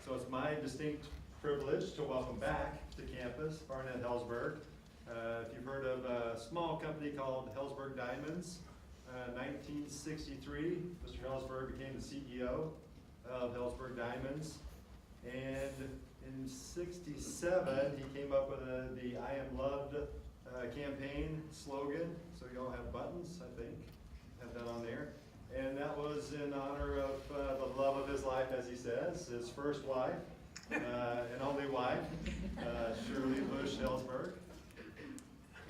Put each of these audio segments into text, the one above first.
So it's my distinct privilege to welcome back to campus Barnett Heltzberg. If you've heard of a small company called Heltzberg Diamonds, 1963, Mr. Heltzberg became the CEO of Heltzberg Diamonds. And in '67, he came up with the I Am Loved campaign slogan. So you all have buttons, I think, have that on there. And that was in honor of the love of his life, as he says, his first wife, and only wife, Shirley Bush Heltzberg.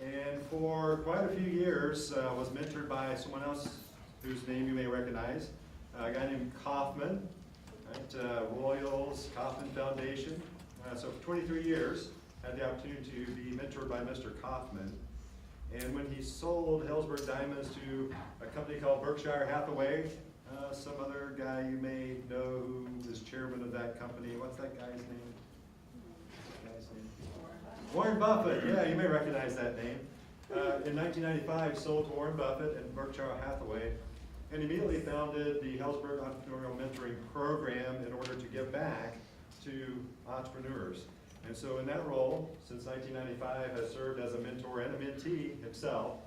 And for quite a few years, was mentored by someone else whose name you may recognize, a guy named Kaufman, right? Royals Kaufman Foundation. So for 23 years, had the opportunity to be mentored by Mr. Kaufman. And when he sold Heltzberg Diamonds to a company called Berkshire Hathaway, some other guy you may know who is chairman of that company, what's that guy's name? Warren Buffett, yeah, you may recognize that name. In 1995, sold to Warren Buffett and Berkshire Hathaway, and immediately founded the Heltzberg Entrepreneurial Mentoring Program in order to give back to entrepreneurs. And so in that role, since 1995, has served as a mentor and a mentee himself,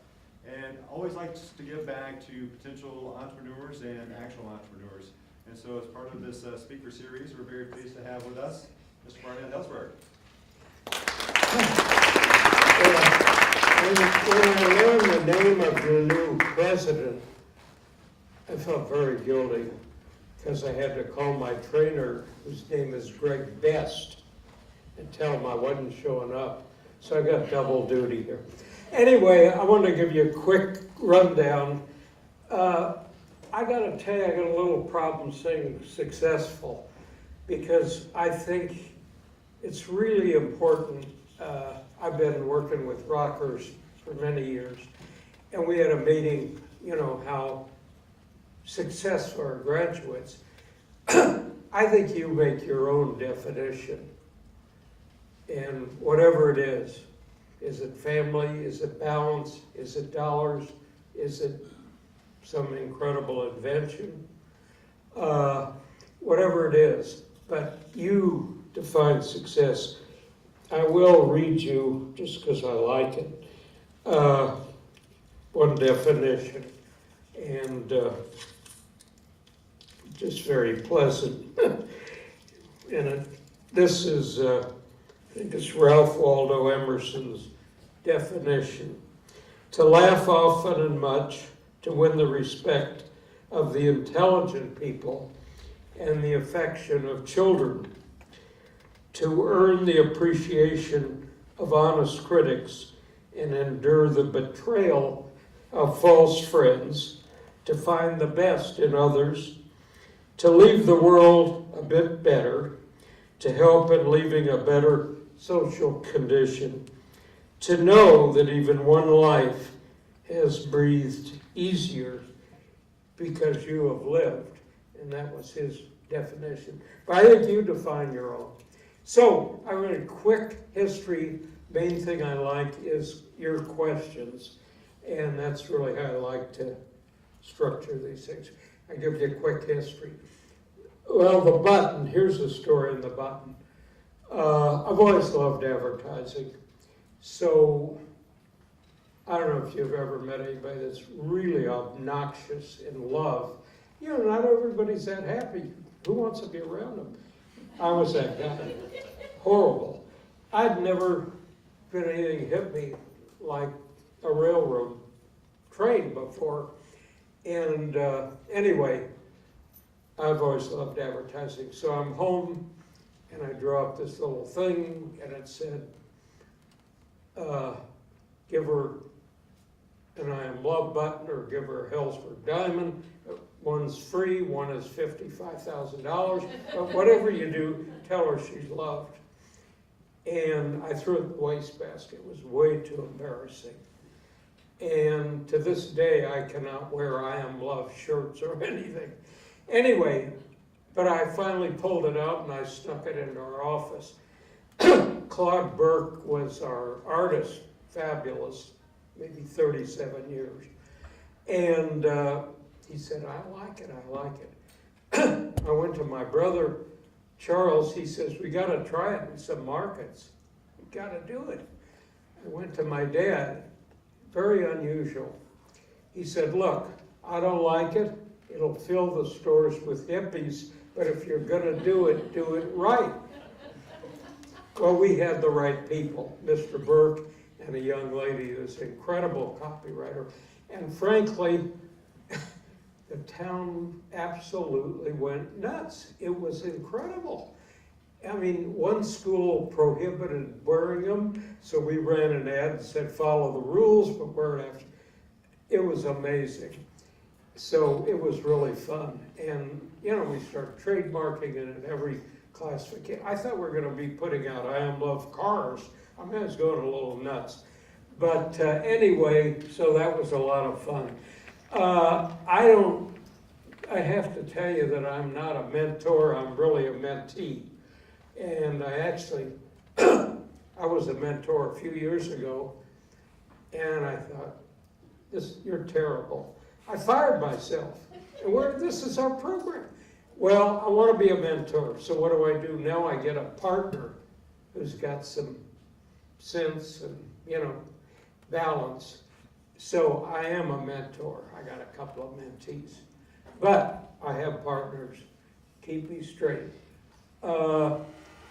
and always likes to give back to potential entrepreneurs and actual entrepreneurs. And so as part of this speaker series, we're very pleased to have with us Mr. Barnett Heltzberg. When I learned the name of the new president, I felt very guilty because I had to call my trainer, whose name is Greg Best, and tell him I wasn't showing up. So I got double duty here. Anyway, I want to give you a quick rundown. I got to tell you, I got a little problem saying successful because I think it's really important. I've been working with rockers for many years, and we had a meeting, you know, how success for our graduates. I think you make your own definition. And whatever it is it family, is it balance, is it dollars, is it some incredible invention? Whatever it is, but you define success. I will read you, just because I like it, one definition, and just very pleasant. And this is, I think it's Ralph Waldo Emerson's definition. To laugh often and much, to win the respect of the intelligent people and the affection of children, to earn the appreciation of honest critics and endure the betrayal of false friends, to find the best in others, to leave the world a bit better, to help in leaving a better social condition, to know that even one life has breathed easier because you have lived. And that was his definition. But I think you define your own. So, I read a quick history. Main thing I like is your questions. And that's really how I like to structure these things. I give you a quick history. Well, the button, here's the story in the button. I've always loved advertising. So, I don't know if you've ever met anybody that's really obnoxious in love. You know, not everybody's that happy. Who wants to be around them? I was that guy. Horrible. I'd never been anything hit me like a railroad train before. And anyway, I've always loved advertising. So I'm home, and I draw up this little thing, and it said, give her an I Am Love button or give her a Heltzberg diamond. One's free, one is $55,000. But whatever you do, tell her she's loved. And I threw it in the wastebasket. It was way too embarrassing. And to this day, I cannot wear I Am Love shirts or anything. Anyway, but I finally pulled it out and I stuck it into our office. Claude Burke was our artist, fabulous, maybe 37 years. And he said, I like it. I went to my brother, Charles, he says, we gotta try it in some markets. We gotta do it. I went to my dad, very unusual. He said, look, I don't like it. It'll fill the stores with hippies, but if you're gonna do it right. Well, we had the right people, Mr. Burke and a young lady who's an incredible copywriter. And frankly, the town absolutely went nuts. It was incredible. I mean, one school prohibited wearing them, so we ran an ad that said, follow the rules, but wear it after. It was amazing. So it was really fun. And, you know, we started trademarking it in every classification. I thought we were gonna be putting out I Am Love Cars. I mean, I was going a little nuts. But anyway, so that was a lot of fun. I have to tell you that I'm not a mentor, I'm really a mentee. And I actually, I was a mentor a few years ago, and I thought, you're terrible. I fired myself. And this is our program. Well, I want to be a mentor, so what do I do? Now I get a partner who's got some sense and, you know, balance. So I am a mentor. I got a couple of mentees. But I have partners. Keep me straight.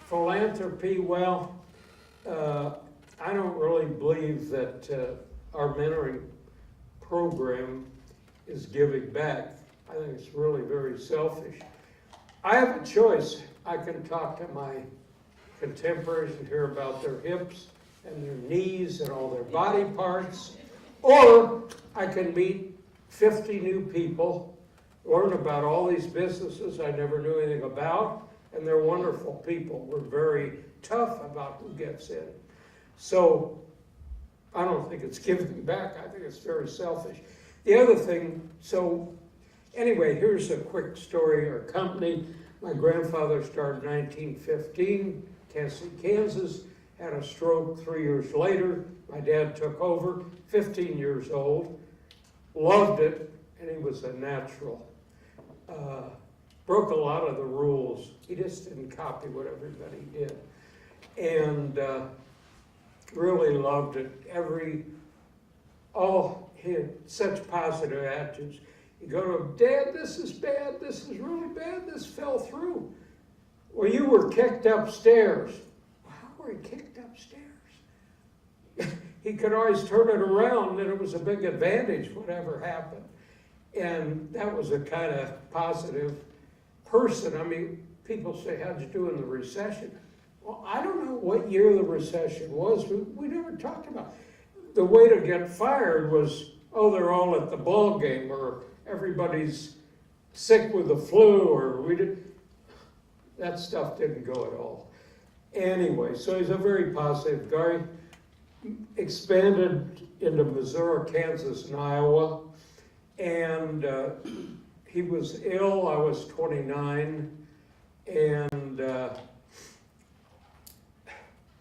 Philanthropy, well, I don't really believe that our mentoring program is giving back. I think it's really very selfish. I have a choice. I can talk to my contemporaries and hear about their hips and their knees and all their body parts, or I can meet 50 new people, learn about all these businesses I never knew anything about, and they're wonderful people. We're very tough about who gets in. So I don't think it's giving back. I think it's very selfish. The other thing, so anyway, here's a quick story. Our company, my grandfather started in 1915, Kansas City, Kansas, had a stroke 3 years later. My dad took over, 15 years old, loved it, and he was a natural. Broke a lot of the rules. He just didn't copy what everybody did. And really loved it. He had such positive attitudes. You go to him, Dad, this is bad, this is really bad, this fell through. Well, you were kicked upstairs. Well, how were you kicked upstairs? He could always turn it around, and it was a big advantage, whatever happened. And that was a kind of positive person. I mean, people say, how'd you do in the recession? Well, I don't know what year the recession was. We never talked about it. The way to get fired was, oh, they're all at the ball game, or everybody's sick with the flu, or that stuff didn't go at all. Anyway, so he's a very positive guy. Expanded into Missouri, Kansas, and Iowa. And he was ill. I was 29. And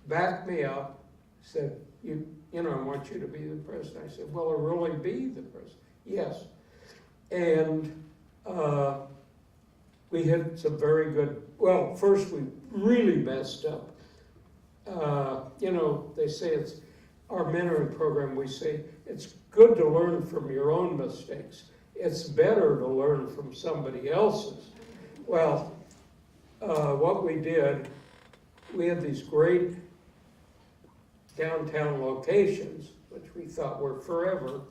backed me up, said, you know, I want you to be the president. I said, will I really be the president? Yes. And we had some very good, well, first we really messed up. You know, they say it's our mentoring program, we say it's good to learn from your own mistakes. It's better to learn from somebody else's. Well, what we did, we had these great downtown locations, which we thought were forever.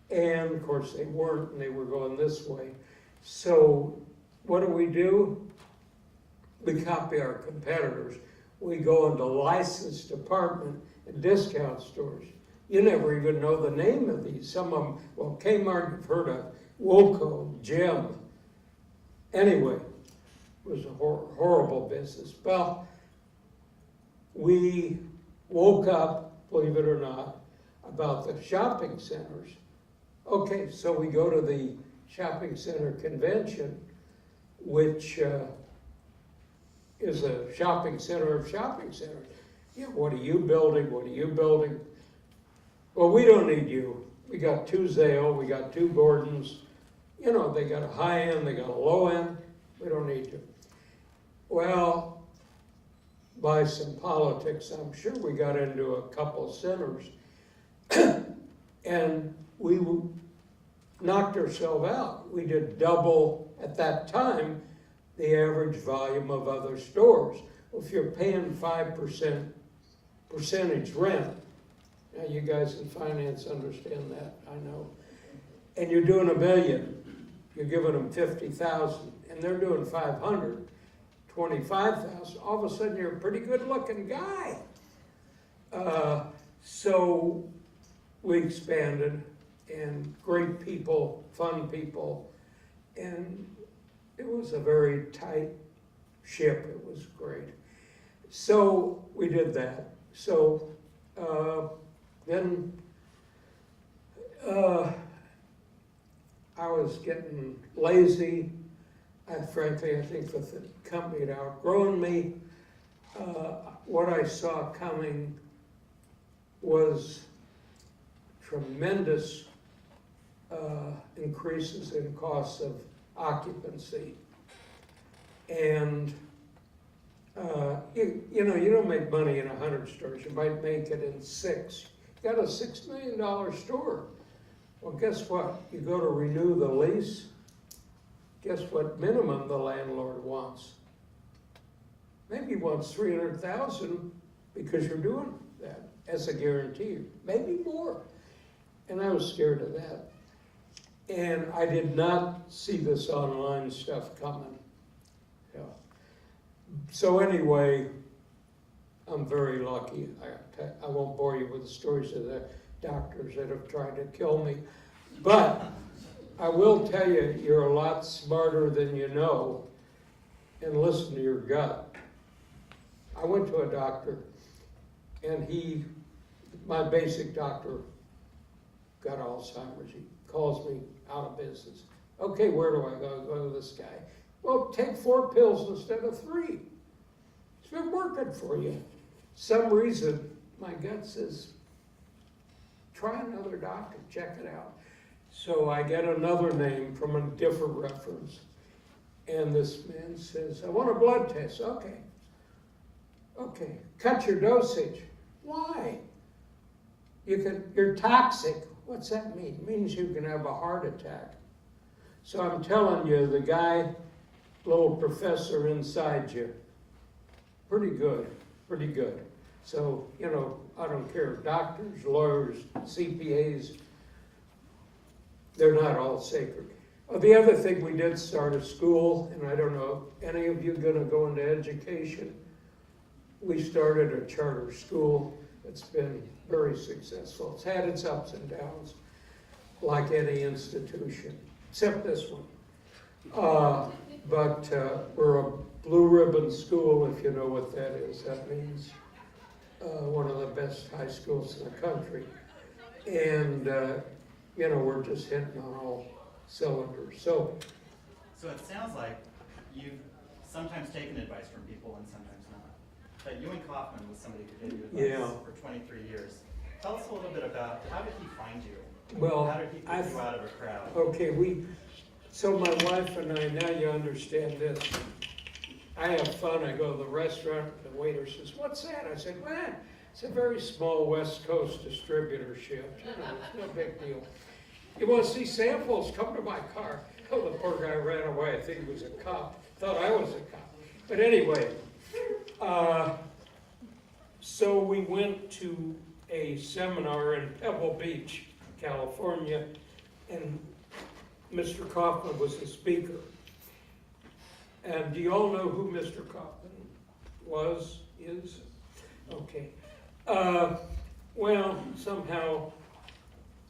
And of course they weren't, and they were going this way. So what do? We copy our competitors. We go into licensed department and discount stores. You never even know the name of these. Some of them, well, Kmart, you've heard of, Woco, Gem. Anyway, it was a horrible business. Well, we woke up, believe it or not, about the shopping centers. Okay, so we go to the shopping center convention, which is a shopping center of shopping centers. Yeah, what are you building? What are you building? Well, we don't need you. We got 2 Zale, we got 2 Gordons. You know, they got a high end, they got a low end. We don't need you. Well, by some politics, I'm sure we got into a couple centers. And we knocked ourselves out. We did double, at that time, the average volume of other stores. Well, if you're paying 5% percentage rent, now you guys in finance understand that, I know, and you're doing $1 million, you're giving them 50,000, and they're doing 500, 25,000, all of a sudden you're a pretty good looking guy. So we expanded, and great people, fun people, and it was a very tight ship. It was great. So we did that. So then I was getting lazy. Frankly, I think that the company had outgrown me. What I saw coming was tremendous increases in costs of occupancy. And you know, you don't make money in 100 stores, you might make it in 6. You got a $6 million store. Well, guess what? You go to renew the lease, guess what minimum the landlord wants? Maybe he wants $300,000 because you're doing that as a guarantee, maybe more. And I was scared of that. And I did not see this online stuff coming. Yeah. So anyway, I'm very lucky. I won't bore you with the stories of the doctors that have tried to kill me. But I will tell you, you're a lot smarter than you know, and listen to your gut. I went to a doctor, and my basic doctor got Alzheimer's. He calls me out of business. Okay, where do I go? Go to this guy. Well, take 4 pills instead of 3. It's been working for you. Some reason, my gut says, try another doctor, check it out. So I get another name from a different reference. And this man says, I want a blood test. Okay. Okay, cut your dosage. Why? You're toxic. What's that mean? It means you can have a heart attack. So I'm telling you, the guy, little professor inside you, pretty good, pretty good. So, you know, I don't care, doctors, lawyers, CPAs, they're not all sacred. The other thing, we did start a school, and I don't know, any of you gonna go into education? We started a charter school. It's been very successful. It's had its ups and downs, like any institution, except this one. But we're a blue ribbon school, if you know what that is. That means one of the best high schools in the country. And, you know, we're just hitting on all cylinders. So it sounds like you've sometimes taken advice from people and sometimes not. But Ewing Kaufman was somebody who gave you advice for 23 years. Tell us a little bit about, how did he find you? Well, how did he pick you out of a crowd? Okay, so my wife and I, now you understand this. I have fun, I go to the restaurant, the waiter says, what's that? I said, well, it's a very small West Coast distributorship. You know, it's no big deal. You want to see samples? Come to my car. Oh, the poor guy ran away. I think he was a cop. Thought I was a cop. But anyway, so we went to a seminar in Pebble Beach, California, and Mr. Kaufman was the speaker. And do you all know who Mr. Kaufman is? Okay. Well, somehow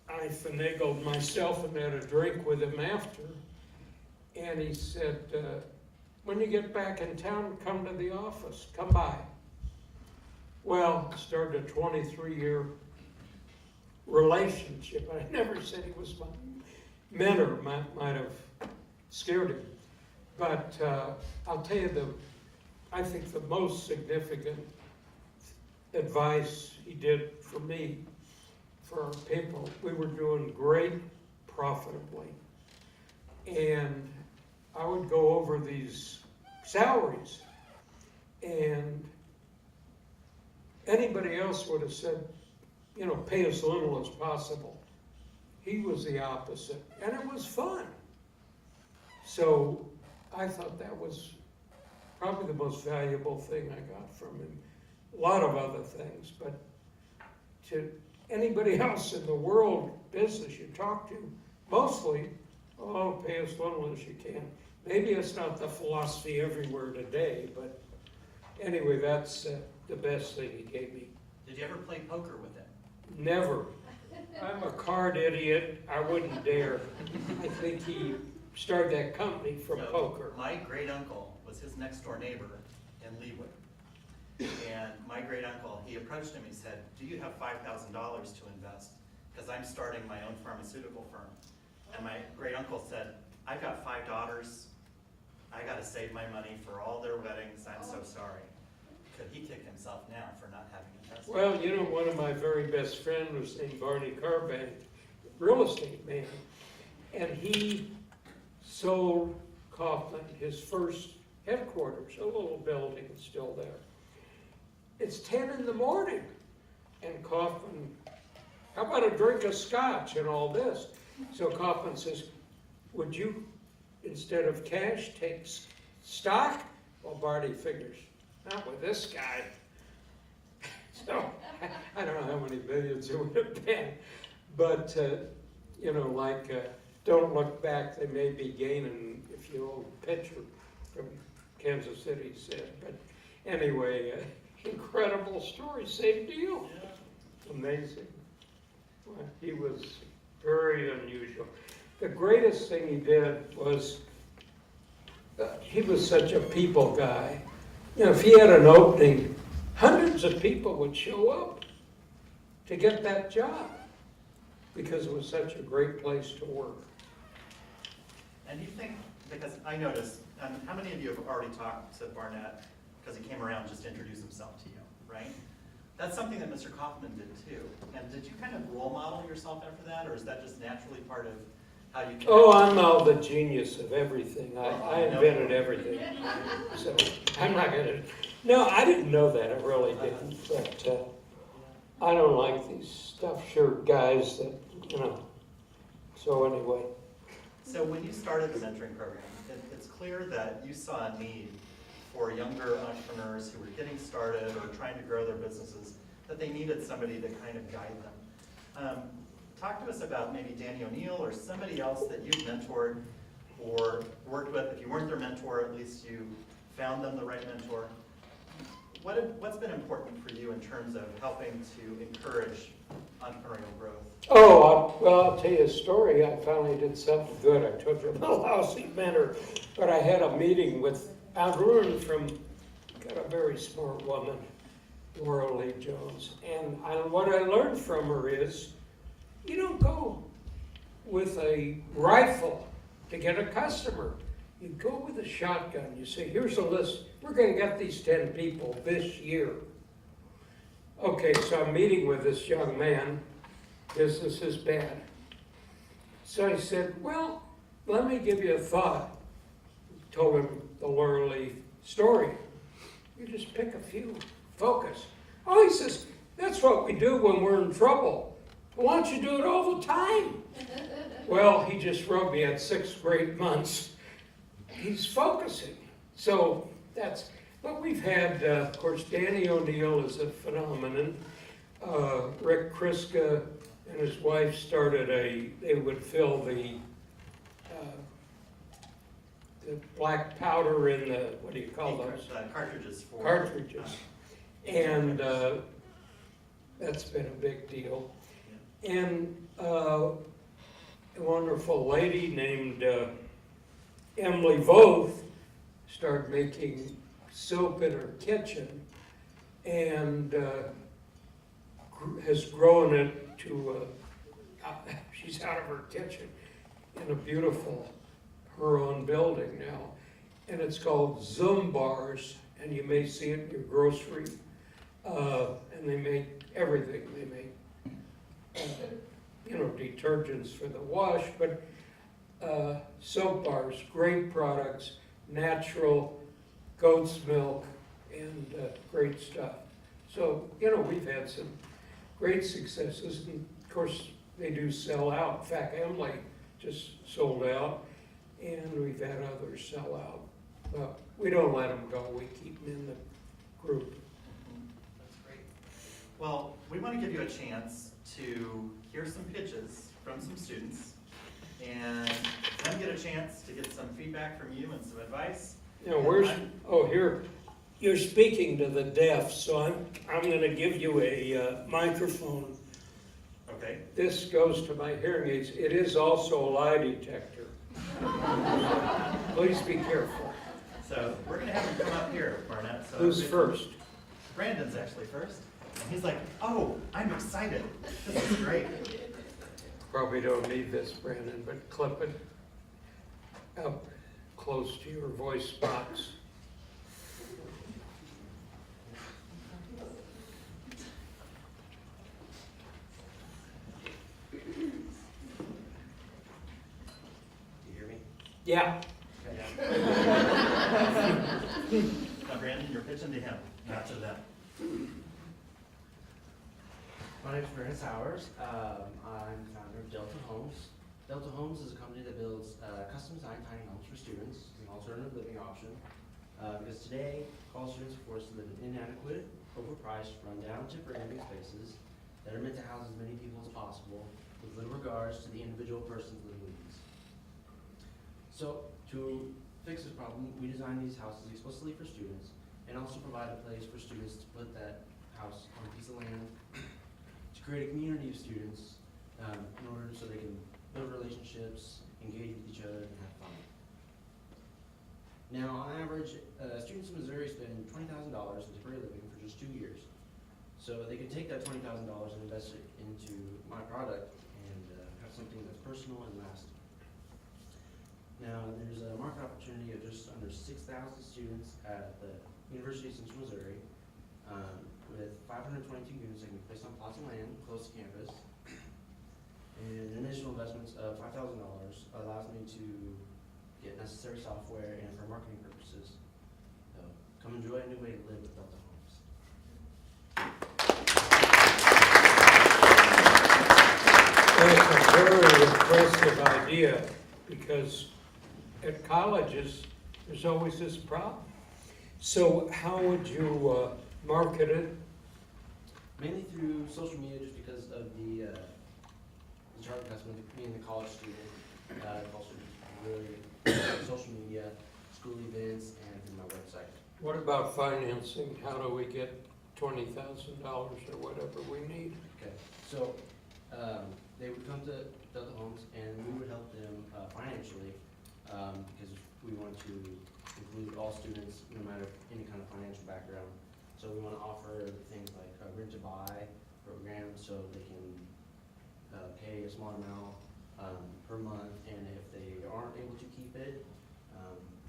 I finagled myself and had a drink with him after. And he said, when you get back in town, come to the office, come by. Well, started a 23-year relationship. I never said he was my mentor, might have scared him. But I'll tell you, I think the most significant advice he did for me, for our people, we were doing great profitably. And I would go over these salaries. And anybody else would have said, you know, pay as little as possible. He was the opposite, and it was fun. So I thought that was probably the most valuable thing I got from him. A lot of other things, but to anybody else in the world business you talk to, mostly, oh, pay as little as you can. Maybe it's not the philosophy everywhere today, but anyway, that's the best thing he gave me. Did you ever play poker with him? Never. I'm a card idiot. I wouldn't dare. I think he started that company from So, poker. my great uncle was his next door neighbor in Leawood. And my great uncle, he approached him, he said, do you have $5,000 to invest? Because I'm starting my own pharmaceutical firm. And my great uncle said, I've got 5 daughters. I gotta save my money for all their weddings. I'm so sorry. Could he kick himself now for not having invested? Well, you know, one of my very best friends was named Barney Carbank, real estate man. And he sold Kaufman his first headquarters, a little building that's still there. It's 10 in the morning, and Kaufman, how about a drink of scotch and all this? So Kaufman says, would you, instead of cash, take stock? Well, Barney figures, not with this guy. So, I don't know how many millions it would have been, but, you know, like, don't look back, they may be gaining, if you old pitcher from Kansas City said, but anyway, incredible story, same deal. Yeah. Amazing. Well, he was very unusual. The greatest thing he did was, he was such a people guy. You know, if he had an opening, hundreds of people would show up to get that job because it was such a great place to work. And you think, because I noticed, how many of you have already talked to Barnett, because he came around just to introduce himself to you, right? That's something that Mr. Kaufman did too. And did you kind of role model yourself after that, or is that just naturally part of how you connect? Oh, I'm now the genius of everything. I invented everything. So I'm not gonna, no, I didn't know that, I really didn't, but I don't like these stuffed shirt guys that, you know, so anyway. So when you started the mentoring program, it's clear that you saw a need for younger entrepreneurs who were getting started or trying to grow their businesses, that they needed somebody to kind of guide them. Talk to us about maybe Danny O'Neill or somebody else that you've mentored or worked with. If you weren't their mentor, at least you found them the right mentor. What's been important for you in terms of helping to encourage entrepreneurial growth? Oh, well, I'll tell you a story. I finally did something good. I told you about a lousy mentor, but I had a meeting with, I learned from, got a very smart woman, Laura Lee Jones, and what I learned from her is, you don't go with a rifle to get a customer. You go with a shotgun. You say, here's a list. We're going to get these 10 people this year. Okay, so I'm meeting with this young man. Business is bad. So I said, well, let me give you a thought. Told him the Laura Lee story. You just pick a few. Focus. Oh, he says, that's what we do when we're in trouble. Why don't you do it all the time? Well, he just wrote me at 6 great months. He's focusing. So that's, but we've had, of course, Danny O'Neill is a phenomenon. Rick Kriska and his wife started they would fill the black powder in the, what do you call those? Cartridges for... Cartridges. And that's been a big deal. And a wonderful lady named Emily Voth started making soap in her kitchen and has grown it to, she's out of her kitchen in a beautiful, her own building now. And it's called Zoom Bars, and you may see it in your grocery. And they make everything. They make you know, detergents for the wash, but soap bars, great products, natural, goat's milk, and great stuff. So, we've had some great successes, and of course, they do sell out. In fact, Emily just sold out, and we've had others sell out. But we don't let them go, we keep them in the group. That's great. Well, we want to give you a chance to hear some pitches from some students and then get a chance to get some feedback from you and some advice. Here, you're speaking to the deaf, so I'm gonna give you a microphone. Okay. This goes to my hearing aids. It is also a lie detector. Please be careful. So we're going to have him come up here, Barnett. So Who's first? Brandon's actually first. And he's like, oh, I'm excited. This is great. Probably don't need this, Brandon, but clip it up close to your voice box. Do you hear me? Yeah. Now, Brandon, you're pitching to him, not to them. My name is Brandon Sowers. I'm the founder of Delta Homes. Delta Homes is a company that builds custom designed tiny homes for students as an alternative living option. Because today, college students are forced to live in inadequate, overpriced, rundown, temporary living spaces that are meant to house as many people as possible with little regards to the individual person's living needs. So, to fix this problem, we designed these houses explicitly for students and also provide a place for students to put that house on a piece of land to create a community of students in order so they can build relationships, engage with each other, and have fun. Now, on average, students in Missouri spend $20,000 in temporary living for just 2 years. So they can take that $20,000 and invest it into my product and have something that's personal and lasting. Now, there's a market opportunity of just under 6,000 students at the University of Central Missouri, with 522 units that can be placed on plots of land close to campus. And initial investments of $5,000 allows me to get necessary software and for marketing purposes. So come enjoy a new way to live with Delta Homes. That's a very impressive idea, because at colleges, there's always this problem. So how would you market it? Mainly through social media, just because of the target customer, being the college student. College students really social media, school events, and through my website. What about financing? How do we get $20,000 or whatever we need? Okay, so they would come to Delta Homes and we would help them financially because we want to include all students, no matter any kind of financial background. So we want to offer things like a rent-to-buy program, so they can pay a small amount per month, and if they aren't able to keep it,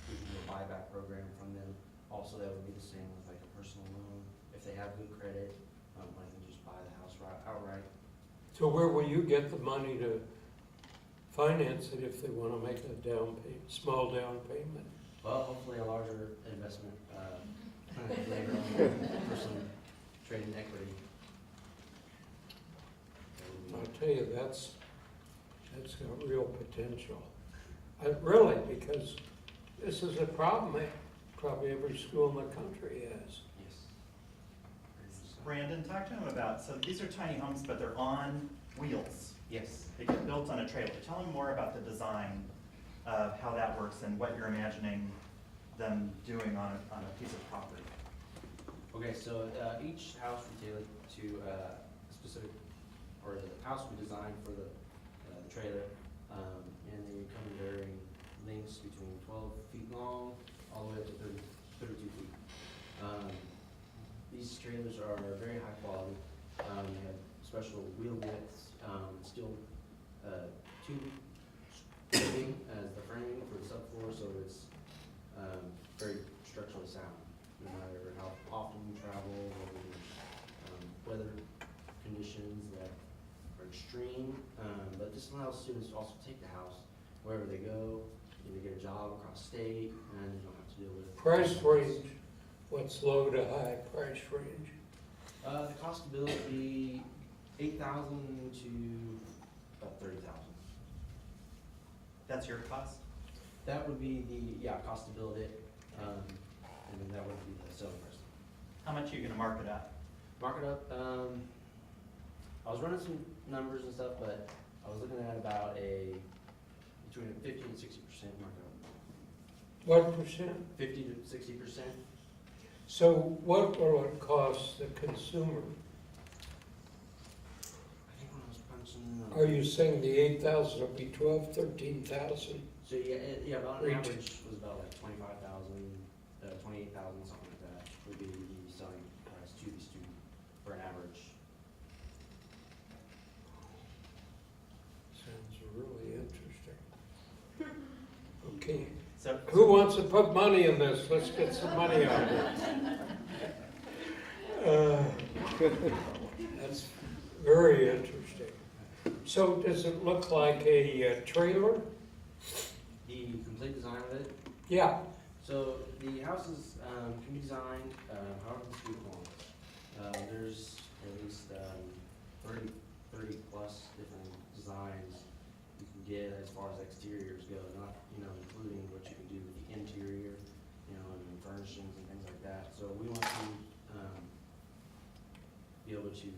we can do a buyback program from them. Also, that would be the same with like a personal loan. If they have good credit, I can just buy the house outright. So where will you get the money to finance it if they want to make a small down payment? Well, hopefully a larger investment later on for some trading equity. I'll tell you, that's got real potential. Really, because this is a problem that probably every school in the country has. Yes. Brandon, talk to him about, so these are tiny homes, but they're on wheels. Yes. They get built on a trailer. Tell him more about the design of how that works and what you're imagining them doing on a piece of property. Okay, so each house we tailor to a specific, or the house we designed for the trailer, and they come in varying lengths between 12 feet long all the way up to 32 feet. These trailers are very high quality. They have special wheel widths, steel tube tubing as the framing for the subfloor, so it's very structurally sound, no matter how often you travel, whether weather conditions that are extreme. But this allows students to also take the house wherever they go. They get a job across state, and they don't have to deal with Price range, What's low to high price range? The cost to build would be 8,000 to about 30,000. That's your cost? That would be the, cost to build it, and then that would be the selling price. How much are you gonna mark it up? Mark it up, I was running some numbers and stuff, but I was looking at about between a 50 and 60% markup. What percent? 50 to 60%. So what will it cost the consumer? I think when I was punching. Are you saying the 8,000 will be 12, 13,000? So about an Retail. average was about like 25,000, 28,000, something like that would be the selling price to the student for an average. Sounds really interesting. Okay, So, who wants to put money in this? Let's get some money out of it. That's very interesting. So does it look like a trailer? The complete design of it. Yeah. So the houses can be designed however the student wants. There's at least 30 plus different designs you can get as far as exteriors go, not including what you can do with the interior, and furnishings and things like that. So we want to be able to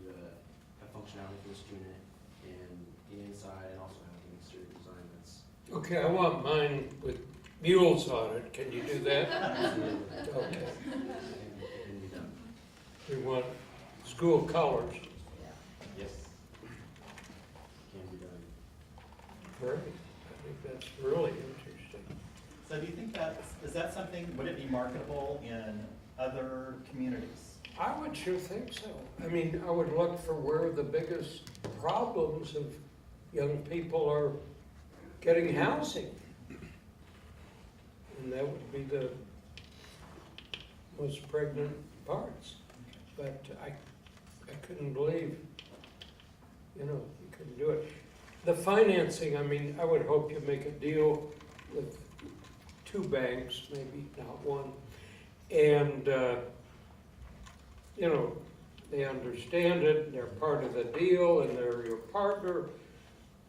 have functionality for the student and the inside, and also have an exterior design that's Okay, I want mine with mules on it. Can you do that? Okay. can be done. We want school colors. Yes. Can be done. Great. I think that's really interesting. so do you think is that something, would it be marketable in other communities? I would sure think so. I mean, I would look for where the biggest problems of young people are getting housing. And that would be the most pregnant parts. But I couldn't believe, you couldn't do it. The financing, I mean, I would hope you make a deal with 2 banks, maybe not one. And, they understand it, they're part of the deal, and they're your partner.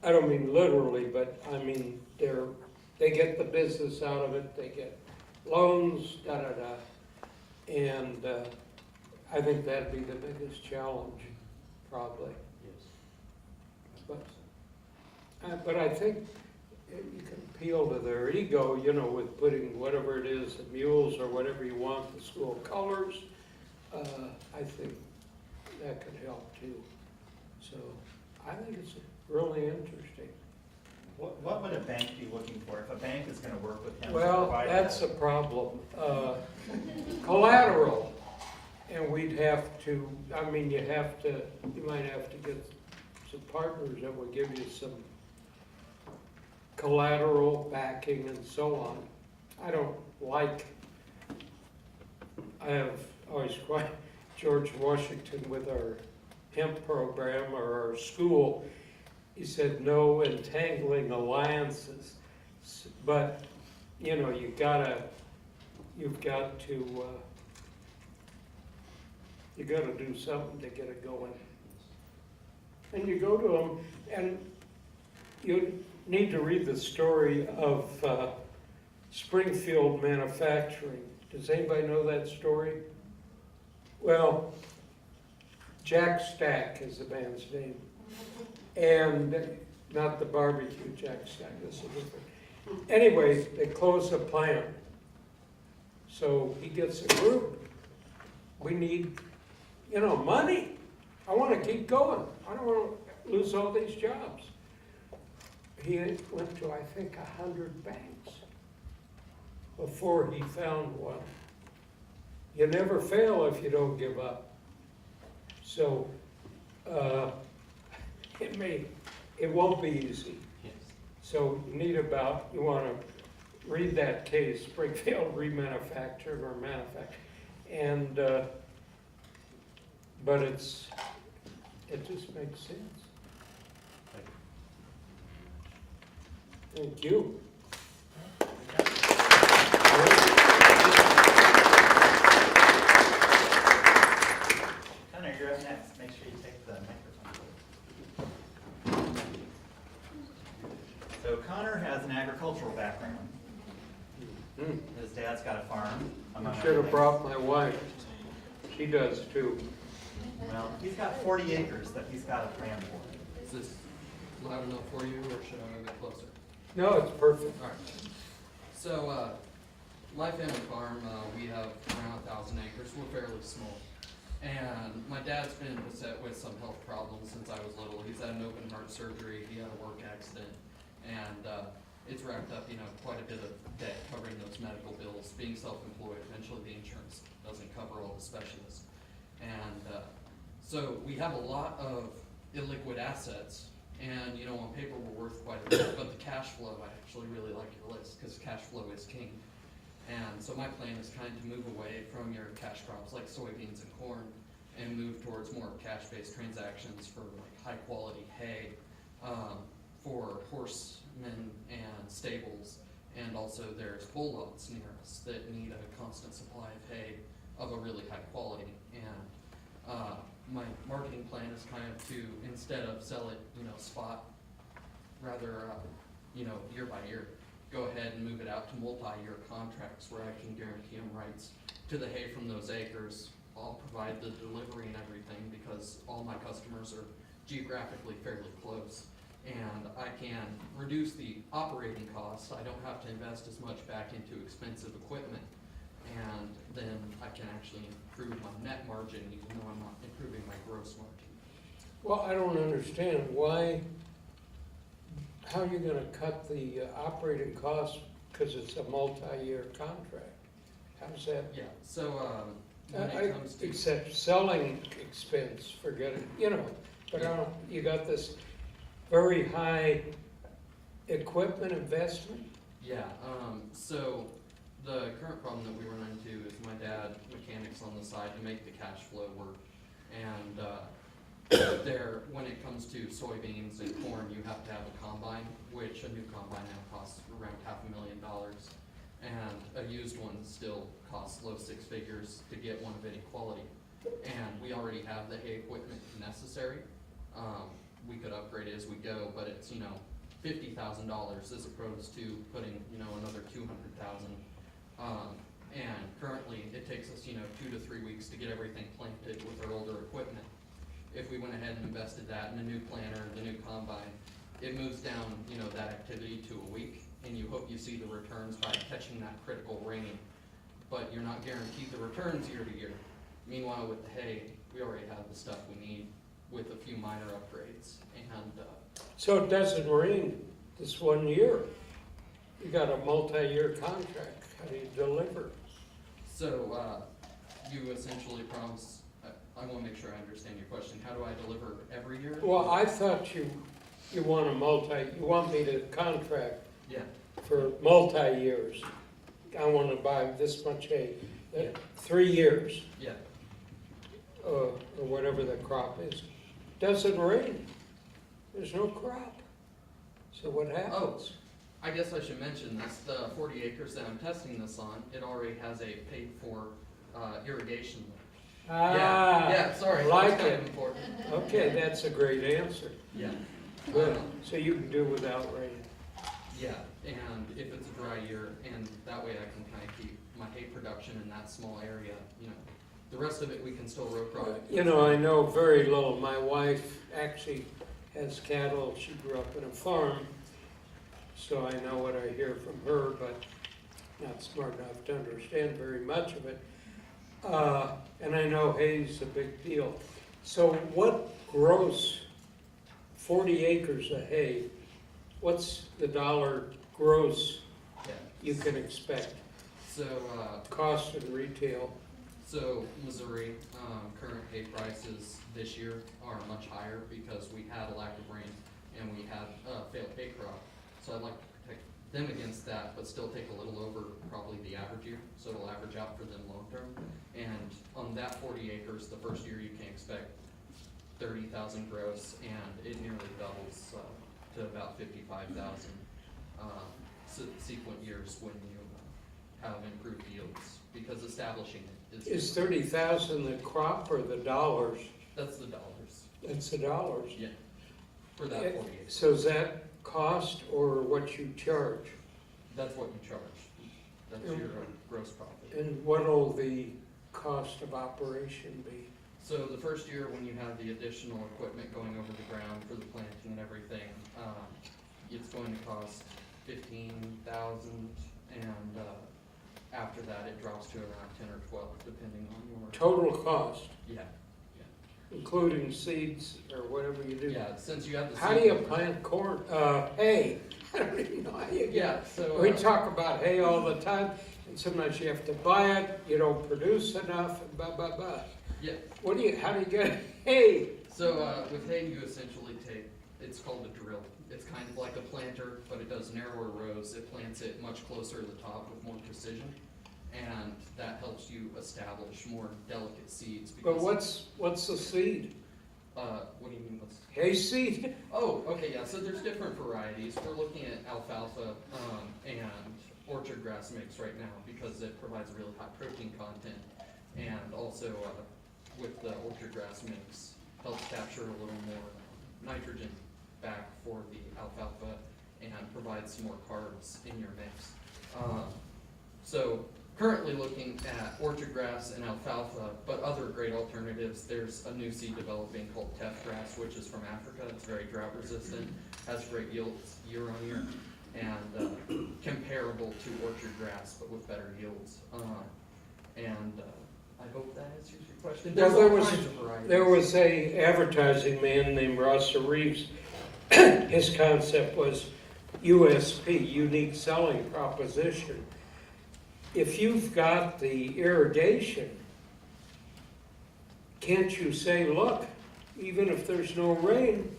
I don't mean literally, but I mean, they get the business out of it, they get loans, And I think that'd be the biggest challenge, probably. Yes. But I think you can appeal to their ego, with putting whatever it is, the mules or whatever you want, the school colors. I think that could help too. So I think it's really interesting. What would a bank be looking for if a bank is gonna work with him? to Well, provide that's a that? problem. Collateral, and we'd have to, you might have to get some partners that will give you some collateral backing and so on. I have always quite George Washington with our hemp program or our school. He said, no entangling alliances, but, you've got to do something to get it going. And you go to them, and you need to read the story of Springfield Manufacturing. Does anybody know that story? Well, Jack Stack is the man's name. And not the barbecue Jack Stack, this is different. Anyway, they close the plant. So he gets a group. We need, money. I want to keep going. I don't want to lose all these jobs. He went to, I think, 100 banks before he found one. You never fail if you don't give up. So, it won't be easy. Yes. So you want to read that case, Springfield Remanufactured or Manufactured, and, but it just makes sense. Thank you. among I should have other brought my wife. She does too. things. Well, he's got 40 acres that he's got a plan for. Is this loud enough for you, or should I move it closer? No, it's perfect. All right. So, my family farm, we have around 1,000 acres. We're fairly small. And my dad's been beset with some health problems since I was little. He's had an open heart surgery, he had a work accident, and it's racked up, quite a bit of debt covering those medical bills. Being self-employed, eventually the insurance doesn't cover all the specialists. And so we have a lot of illiquid assets, and on paper we're worth quite a bit, but the cash flow, I actually really like your list, because cash flow is king. And so my plan is kind of to move away from your cash crops like soybeans and corn and move towards more cash-based transactions for like high-quality hay, for horsemen and stables. And also there's bull lots near us that need a constant supply of hay of a really high quality. And my marketing plan is kind of to, instead of sell it, spot, rather, year by year, go ahead and move it out to multi-year contracts where I can guarantee them rights to the hay from those acres. I'll provide the delivery and everything because all my customers are geographically fairly close. And I can reduce the operating costs. I don't have to invest as much back into expensive equipment. And then I can actually improve my net margin even though I'm not improving my gross margin. Well, I don't understand why, how are you gonna cut the operating costs because it's a multi-year contract? How's that? Yeah, so, when it comes to. Except selling expense, forget it, but I don't, you got this very high equipment investment? Yeah, so the current problem that we run into is my dad mechanics on the side to make the cash flow work. And when it comes to soybeans and corn, you have to have a combine, which a new combine now costs around $500,000. And a used one still costs low six figures to get one of any quality. And we already have the hay equipment necessary. We could upgrade it as we go, but it's, $50,000 as opposed to putting, another $200,000. And currently it takes us, 2 to 3 weeks to get everything planted with our older equipment. If we went ahead and invested that in a new planter, the new combine, it moves down, that activity to a week, and you hope you see the returns by catching that critical rain. But you're not guaranteed the returns year to year. Meanwhile, with the hay, we already have the stuff we need with a few minor upgrades. And So it doesn't rain this 1 year. You got a multi-year contract, how do you deliver? so you essentially promise, I want to make sure I understand your question. How do I deliver every year? Well, I thought you want you want me to contract Yeah, for multi-years. I want to buy this much hay, Yeah. 3 years, yeah. or whatever the crop is. Doesn't rain, there's no crop. So what happens? I guess I should mention this, the 40 acres that I'm testing this on, it already has a paid for irrigation. Yeah, sorry, like that's kind it. of important. Okay, that's a great answer. Yeah. Good, so you can do without rain. Yeah, and if it's a dry year, and that way I can kind of keep my hay production in that small area, The rest of it, we can still row crop. I know very little. My wife actually has cattle. She grew up in a farm, so I know what I hear from her, but not smart enough to understand very much of it. And I know hay's a big deal. So what gross 40 acres of hay, what's the dollar gross Yeah. you can expect? So, Cost and retail? So Missouri, current hay prices this year are much higher because we had a lack of rain and we had a failed hay crop. So I'd like to protect them against that, but still take a little over probably the average year. So it'll average out for them long term. And on that 40 acres, the first year you can expect 30,000 gross, and it nearly doubles to about 55,000 subsequent years when you have improved yields, because establishing it Is 30,000 the crop or the dollars? that's the dollars. That's the dollars. Yeah. For that 40 acres. So is that cost or what you charge? That's what you charge. That's your gross profit. And what'll the cost of operation be? So the first year, when you have the additional equipment going over the ground for the planting and everything, it's going to cost 15,000, and after that, it drops to around 10 or 12, depending on your. Total cost, Yeah, including seeds or whatever you do? yeah, since you have the. How do you plant corn, hay? I don't even know how you get. Yeah, so. We talk about hay all the time, and sometimes you have to buy it, you don't produce enough, and blah, blah, blah. Yeah, How do you get hay? so with hay, you essentially take, it's called a drill. It's kind of like a planter, but it does narrower rows. It plants it much closer to the top with more precision, and that helps you establish more delicate seeds. But Because, what's the seed? what do you mean? Hay seed? Oh, okay, yeah, so there's different varieties. We're looking at alfalfa and orchard grass mix right now because it provides a really high protein content, and also with the orchard grass mix helps capture a little more nitrogen back for the alfalfa and provides some more carbs in your mix. So currently looking at orchard grass and alfalfa, but other great alternatives. There's a new seed developing called teff grass, which is from Africa. It's very drought resistant, has great yields year on year, and comparable to orchard grass, but with better yields. I hope that answers your question. Well, There's all kinds of varieties. There was a advertising man named Russell Reeves. His concept was USP, unique selling proposition. If you've got the irrigation, can't you say, look, even if there's no rain,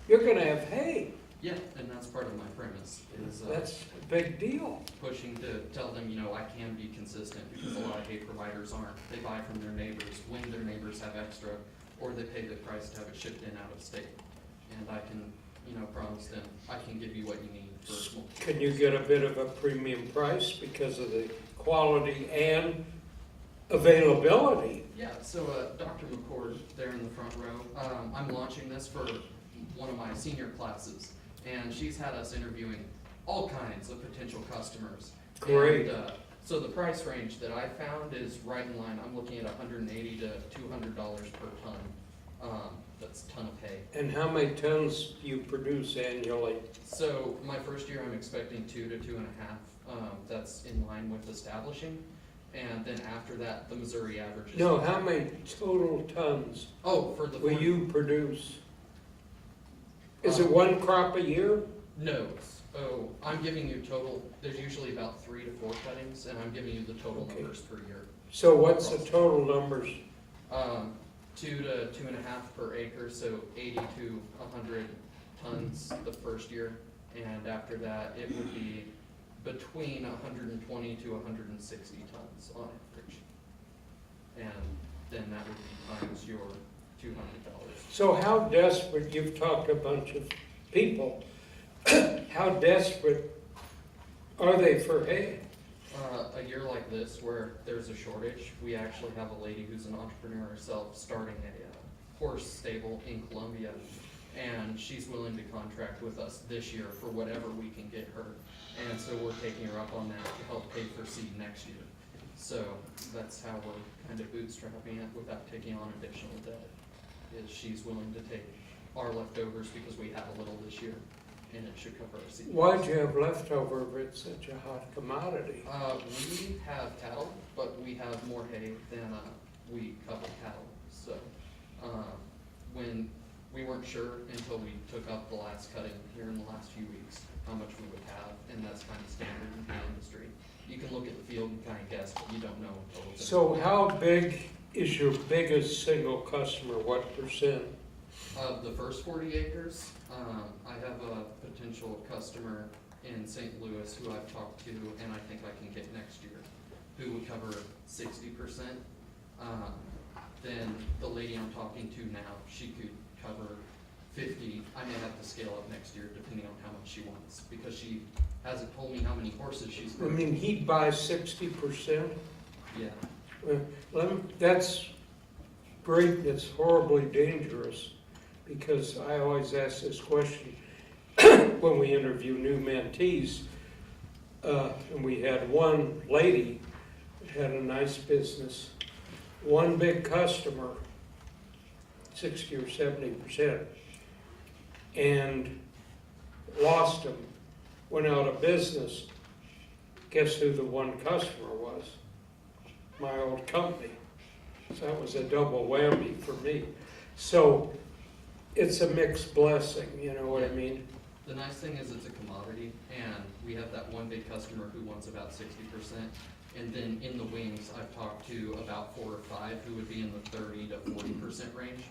you're gonna have hay? Yeah, and that's part of my premise, is That's a big deal. pushing to tell them, I can be consistent, because a lot of hay providers aren't. They buy from their neighbors when their neighbors have extra, or they pay the price to have it shipped in out of state. And I can, promise them, I can give you what you need for small. Can you get a bit of a premium price because of the quality and availability? Yeah, so Dr. McCord, there in the front row, I'm launching this for one of my senior classes, and she's had us interviewing all kinds of potential customers. Great. And, so the price range that I found is right in line. I'm looking at $180 to $200 per ton. That's a ton of hay. And how many tons do you produce annually? So my first year, I'm expecting 2 to 2.5. That's in line with establishing. And then after that, the Missouri average is. No, how many total tons Oh, for the. will you produce? Is it one crop a year? No. So I'm giving you total, there's usually about 3 to 4 cuttings, and I'm giving you the total Okay. numbers per year. So what's the total numbers? 2 to 2.5 per acre, so 80 to 100 tons the first year. And after that, it would be between 120 to 160 tons on average. And then that would be times your $200. So how desperate, you've talked to a bunch of people, how desperate are they for hay? A year like this where there's a shortage, we actually have a lady who's an entrepreneur herself starting a horse stable in Columbia, and she's willing to contract with us this year for whatever we can get her. And so we're taking her up on that to help pay for seed next year. So that's how we're kind of bootstrapping it without taking on additional debt, is she's willing to take our leftovers because we have a little this year, and it should cover our seed. Why'd you have leftover if it's such a hot commodity? We have cattle, but we have more hay than we cover cattle. So when we weren't sure until we took up the last cutting here in the last few weeks how much we would have, and that's kind of standard in the industry. You can look at the field and kind of guess, but you don't know until it's. So how big is your biggest single customer? What percent? Of the first 40 acres, I have a potential customer in St. Louis who I've talked to, and I think I can get next year, who would cover 60%. Then the lady I'm talking to now, she could cover 50. I may have to scale up next year depending on how much she wants, because she hasn't told me how many horses she's. I mean, he'd buy 60%? Yeah. That's great, that's horribly dangerous, because I always ask this question when we interview new mentees. And we had one lady that had a nice business, one big customer, 60 or 70%, and lost them, went out of business. Guess who the one customer was? My old company. So that was a double whammy for me. So it's a mixed blessing, you know what I mean? The nice thing is it's a commodity, and we have that one big customer who wants about 60%. And then in the wings, I've talked to about 4 or 5 who would be in the 30 to 40% range,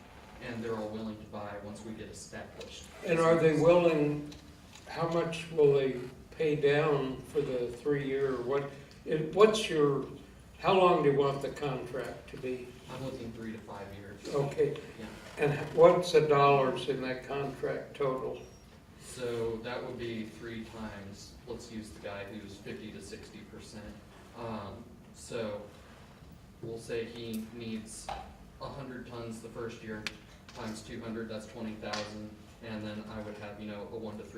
and they're all willing to buy once we get established. And are they willing, how much will they pay down for the 3-year? What's your, how long do you want the contract to be? I'm looking 3 to 5 years. Okay, Yeah. and what's the dollars in that contract total? So that would be 3 times, let's use the guy who's 50 to 60%. So we'll say he needs 100 tons the first year, times 200, that's 20,000. And then I would have, you know, a 1 to 3%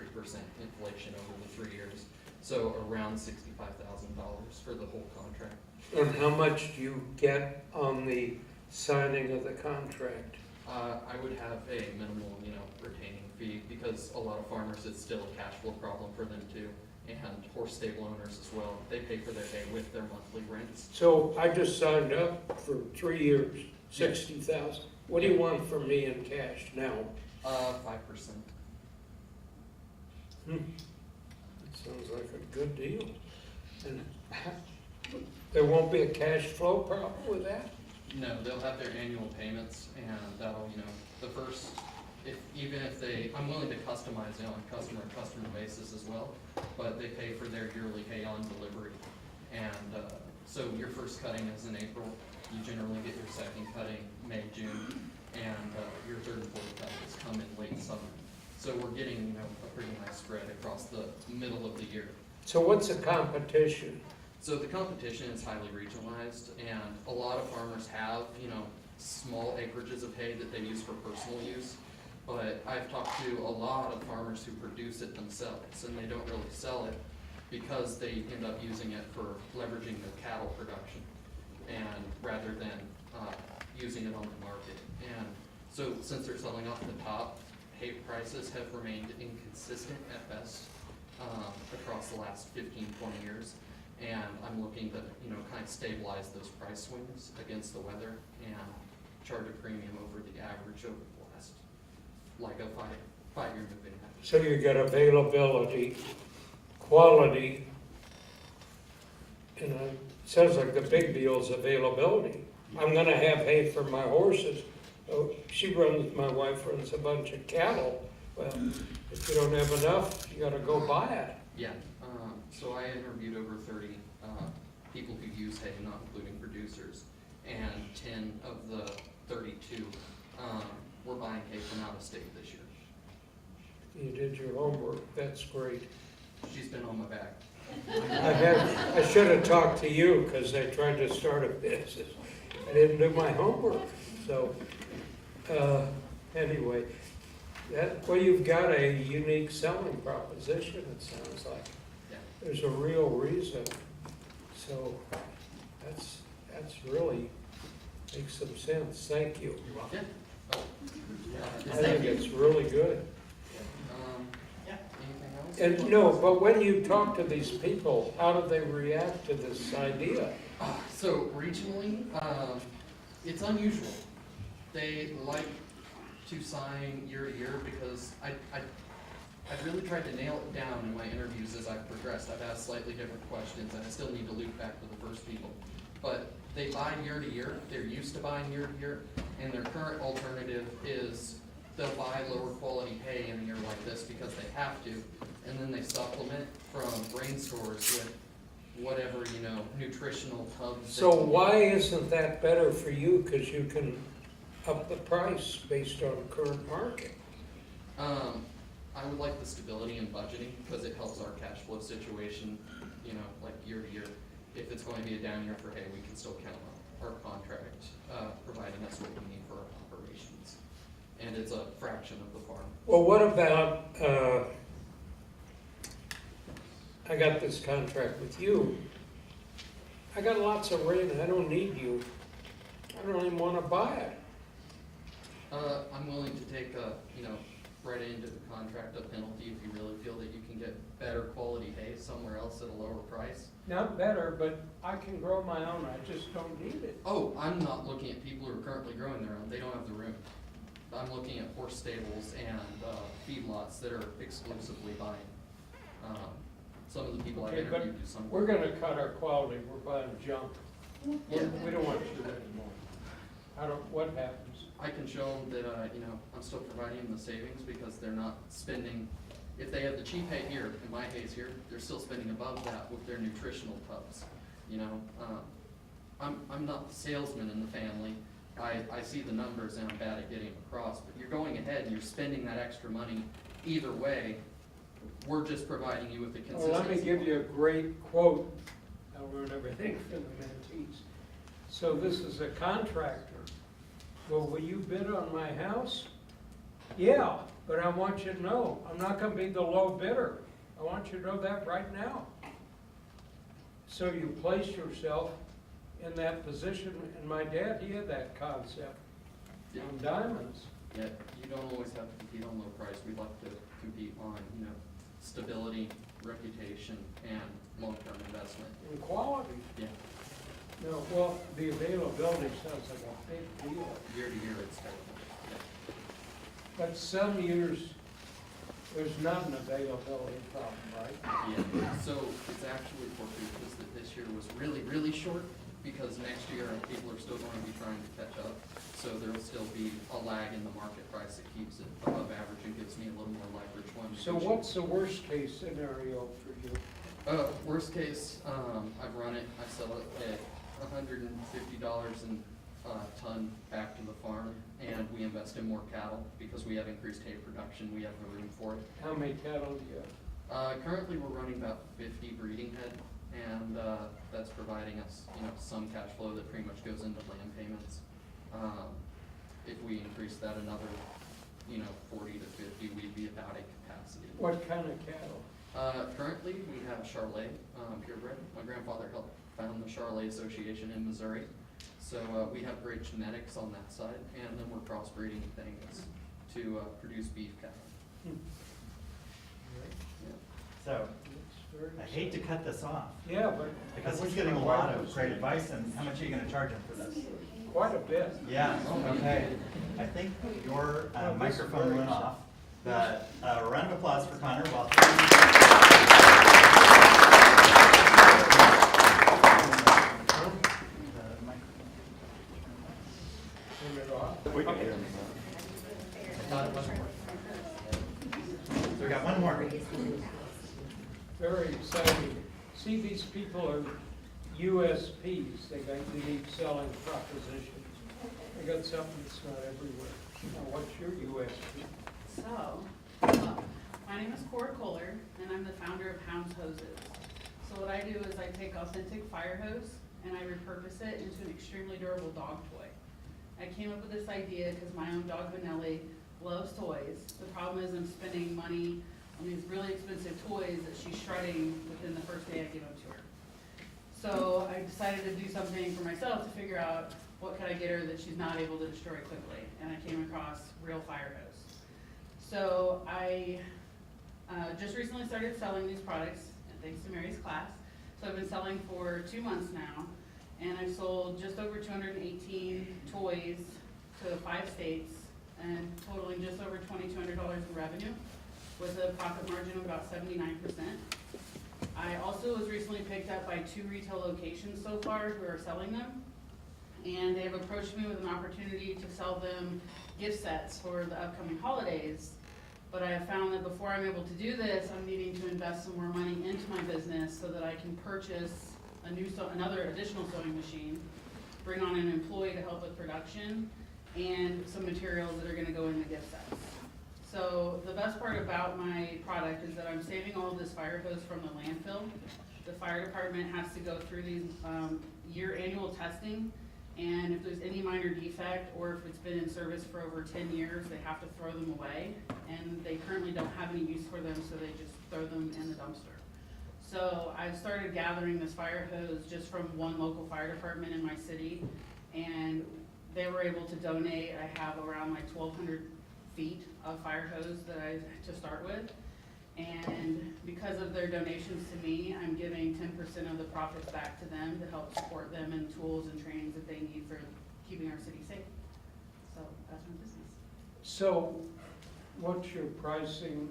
inflation over the 3 years. So around $65,000 for the whole contract. And how much do you get on the signing of the contract? I would have a minimal, you know, retaining fee, because a lot of farmers, it's still a cash flow problem for them too. And horse stable owners as well, they pay for their hay with their monthly rents. So I just signed up for 3 years, 60,000. What do you want from me in cash now? 5%. That sounds like a good deal. And there won't be a cash flow problem with that? No, they'll have their annual payments, and that'll, you know, the first, even if they, I'm willing to customize it on customer basis as well, but they pay for their yearly hay on delivery. And so your first cutting is in April, you generally get your second cutting May, June, and your third and fourth cuttings come in late summer. So we're getting, you know, a pretty nice spread across the middle of the year. So what's the competition? So the competition is highly regionalized, and a lot of farmers have, you know, small acreages of hay that they use for personal use. But I've talked to a lot of farmers who produce it themselves, and they don't really sell it because they end up using it for leveraging their cattle production, and rather than using it on the market. And so since they're selling off the top, hay prices have remained inconsistent at best across the last 15, 20 years. And I'm looking to, you know, kind of stabilize those price swings against the weather and charge a premium over the average over the last, like a five-year moving average. So you get availability, quality, and it sounds like the big deal is availability. I'm gonna have hay for my horses. Oh, my wife runs a bunch of cattle. Well, if you don't have enough, you gotta go buy it. Yeah, so I interviewed over 30 people who use hay, not including producers, and 10 of the 32 were buying hay from out of state this year. You did your homework, that's great. She's been on my back. I should have talked to you, because I tried to start a business. I didn't do my homework, so, anyway. Well, you've got a unique selling proposition, it sounds like. Yeah. There's a real reason. So that's really makes some sense. Thank you. You're welcome. Yeah. I think it's really good. Yeah. Anything else? And no, but when you talk to these people, how do they react to this idea? So regionally, it's unusual. They like to sign year to year because I've really tried to nail it down in my interviews as I've progressed. I've asked slightly different questions, and I still need to loop back to the first people. But they buy year to year, they're used to buying year to year, and their current alternative is they'll buy lower quality hay in a year like this because they have to, and then they supplement from grain stores with whatever, you know, nutritional tubs. So why isn't that better for you? Because you can up the price based on current market. I would like the stability in budgeting because it helps our cash flow situation, you know, like year to year. If it's going to be a down year for hay, we can still count on our contract providing us what we need for our operations. And it's a fraction of the farm. Well, what about I got this contract with you. I got lots of rain, I don't need you. I don't even wanna buy it. I'm willing to take right into the contract a penalty if you really feel that you can get better quality hay somewhere else at a lower price. Not better, but I can grow my own, I just don't need it. Oh, I'm not looking at people who are currently growing their own, they don't have the room. I'm looking at horse stables and feedlots that are exclusively buying. Some of the people I Okay, but interviewed do some. we're gonna cut our quality, we're buying junk. Yeah. We don't want you anymore. What happens? I can show them that, I'm still providing them the savings because they're not spending, if they have the cheap hay here and my hay's here, they're still spending above that with their nutritional tubs. I'm not the salesman in the family. I see the numbers and I'm bad at getting them across, but you're going ahead and you're spending that extra money either way. We're just providing you with the consistency. Well, let me give you a great quote. I'll learn everything from the mentees. So this is a contractor. Well, will you bid on my house? Yeah, but I want you to know, I'm not gonna be the low bidder. I want you to know that right now. So you place yourself in that position, and my dad, he had that concept Yeah. on diamonds. Yeah, you don't always have to compete on low price. We'd like to compete on, stability, reputation, and long-term investment. And quality. Yeah, No, well, the availability sounds like a big deal. year to year, it's terrible. But some years, there's not an availability problem, right? Yeah, so it's actually fortuitous that this year was really, really short, because next year, people are still going to be trying to catch up. So there will still be a lag in the market price that keeps it above average and gives me a little more leverage when. So what's the worst case scenario for you? Worst case, I've run it, I sell it at $150 a ton back to the farm, and we invest in more cattle because we have increased hay production, we have the room for it. How many cattle do you have? Currently, we're running about 50 breeding head, and that's providing us, some cash flow that pretty much goes into land payments. If we increase that another, 40 to 50, we'd be about at capacity. What kind of cattle? Currently, we have Charolais, purebred. My grandfather helped found the Charolais Association in Missouri. So we have great genetics on that side, and then we're crossbreeding things to produce beef cattle. Yeah. So, That's very I hate to cut this off, Yeah, but. because I he's wish getting my a wife lot of was great here. advice, and how much are you gonna charge him for this? Quite a bit. Yeah, okay. I think your Well, this is microphone very went off. But a round of applause for Connor while. Turn it off. We can hear him. Thought it wasn't working. So we got one more. Very exciting. See, these people are USPs. They got unique selling propositions. They got something that's not everywhere. Now, what's your USP? So, my name is Cora Kohler, and I'm the founder of Hounds Hoses. So what I do is I take authentic fire hose and I repurpose it into an extremely durable dog toy. I came up with this idea because my own dog Vanelli loves toys. The problem is I'm spending money on these really expensive toys that she's shredding within the first day I give them to her. So I decided to do something for myself to figure out what can I get her that she's not able to destroy quickly. And I came across real fire hose. So I just recently started selling these products, thanks to Mary's class. So I've been selling for 2 months now, and I've sold just over 218 toys to 5 states, and totaling just over $2,200 in revenue, with a profit margin of about 79%. I also was recently picked up by 2 retail locations so far who are selling them, and they have approached me with an opportunity to sell them gift sets for the upcoming holidays. But I have found that before I'm able to do this, I'm needing to invest some more money into my business so that I can purchase another additional sewing machine, bring on an employee to help with production, and some materials that are gonna go in the gift sets. So the best part about my product is that I'm saving all of this fire hose from the landfill. The fire department has to go through these annual testing, and if there's any minor defect or if it's been in service for over 10 years, they have to throw them away, and they currently don't have any use for them, so they just throw them in the dumpster. So I've started gathering this fire hose just from one local fire department in my city, and they were able to donate. I have around like 1,200 feet of fire hose to start with. And because of their donations to me, I'm giving 10% of the profits back to them to help support them in tools and trainings that they need for keeping our city safe. So that's my business. So what's your pricing?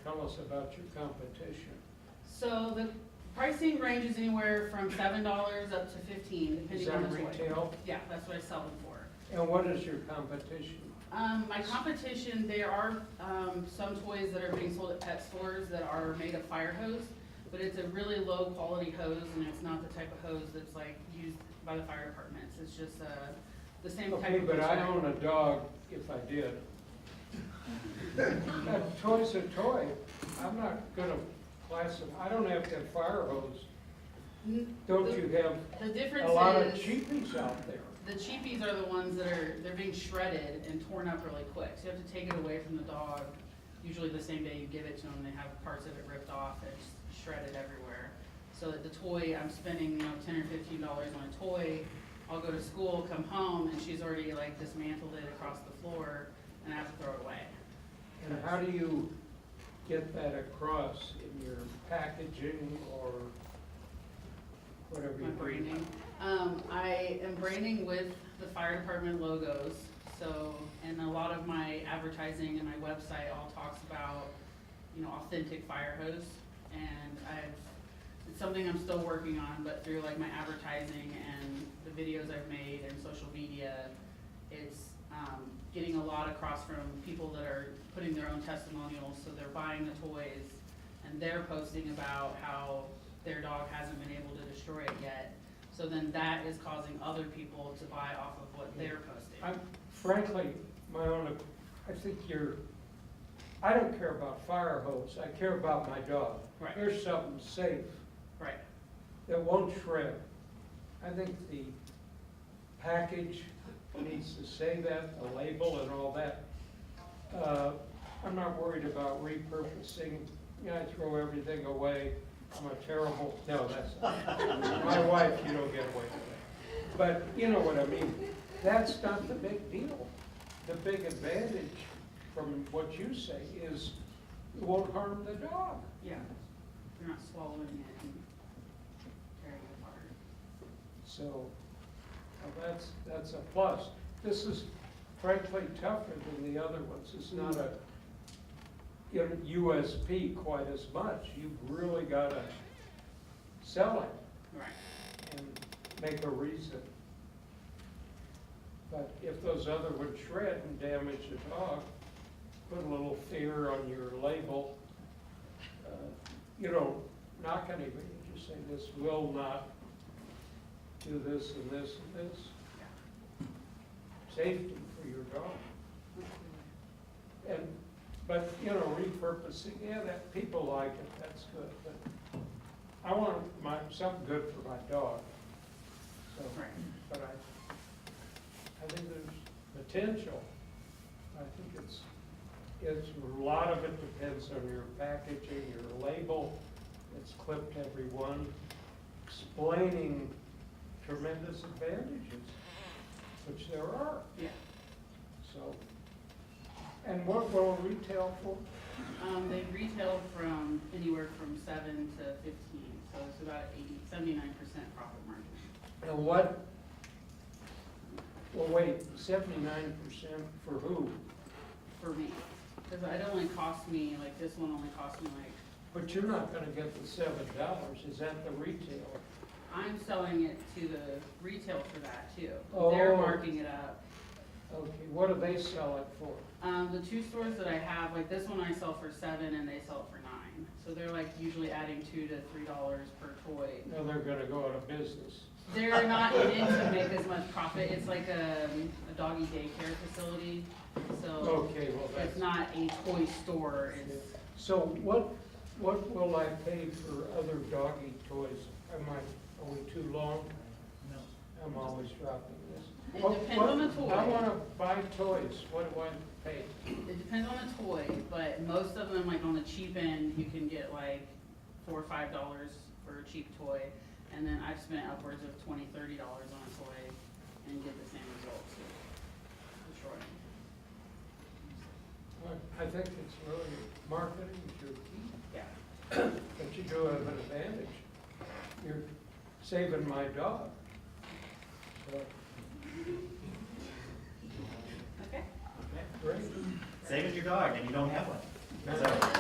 Tell us about your competition. So the pricing ranges anywhere from $7 up to $15, Is depending on that the toy. retail? Yeah, that's what I sell them for. And what is your competition? My competition, there are some toys that are being sold at pet stores that are made of fire hose, but it's a really low quality hose, and it's not the type of hose that's like used by the fire departments. It's just the same type Okay, of. but I hose. own a dog, if I did. A toy's a toy. I'm not gonna classify, I don't have to have fire hose. Don't you have The difference a lot of is, cheapies out there? the cheapies are the ones that they're being shredded and torn up really quick. So you have to take it away from the dog, usually the same day you give it to them. They have parts of it ripped off and just shredded everywhere. So that the toy, I'm spending, $10 or $15 on a toy. I'll go to school, come home, and she's already like dismantled it across the floor, and I have to throw it away. And how do you get that across in your packaging or whatever you My do? branding. I am branding with the fire department logos, so, and a lot of my advertising and my website all talks about, authentic fire hose. And it's something I'm still working on, but through like my advertising and the videos I've made and social media, it's getting a lot across from people that are putting their own testimonials, so they're buying the toys and they're posting about how their dog hasn't been able to destroy it yet. So then that is causing other people to buy off of what they're posting. Frankly, I don't care about fire hose, I care about my dog. Right. Here's something safe Right. that won't shred. I think the package needs to say that, the label and all that. I'm not worried about repurposing. I throw everything away. I'm a terrible, no, that's not. My wife, you don't get away with that. But you know what I mean. That's not the big deal. The big advantage from what you say is it won't harm the dog. Yeah. They're not swallowing it and tearing it apart. So that's a plus. This is frankly tougher than the other ones. It's not a USP quite as much. You've really got to sell it Right. and make a reason. But if those other would shred and damage the dog, put a little fear on your label. You don't knock anybody, you just say this will not do this and this and this. Safety for your dog. But repurposing, that people like it, that's good, but I want something good for my dog. So, Right. but I think there's potential. I think it's a lot of it depends on your packaging, your label. It's clipped every one, explaining tremendous advantages, which there are. Yeah. So, and what will retail for? They retail from anywhere from 7 to 15, so it's about 79% profit margin. And what, well, wait, 79% for who? For me, because it only cost me, like this one only cost me like, But you're not gonna get the $7, is that the retail? I'm selling it to the retail for that too. They're Oh. marking it up. Okay, what do they sell it for? The two stores that I have, like this one I sell for 7 and they sell it for 9. So they're like usually adding $2 to $3 per toy. No, they're gonna go out of business. They're not in to make as much profit. It's like a doggy daycare facility. So Okay, well, that's. it's not a toy store. It's, So what will I pay for other doggy toys? Are we too long? No. I'm always dropping this. It What- depends on the toy. I wanna buy toys, what do I pay? it depends on the toy, but most of them, like on the cheap end, you can get like $4 or $5 for a cheap toy, and then I've spent upwards of $20, $30 on a toy and get the same results with shortening. I think it's really, marketing is your key, Yeah. but you do have an advantage. You're saving my dog. So, Okay. great. Saving your dog and you don't have one. So,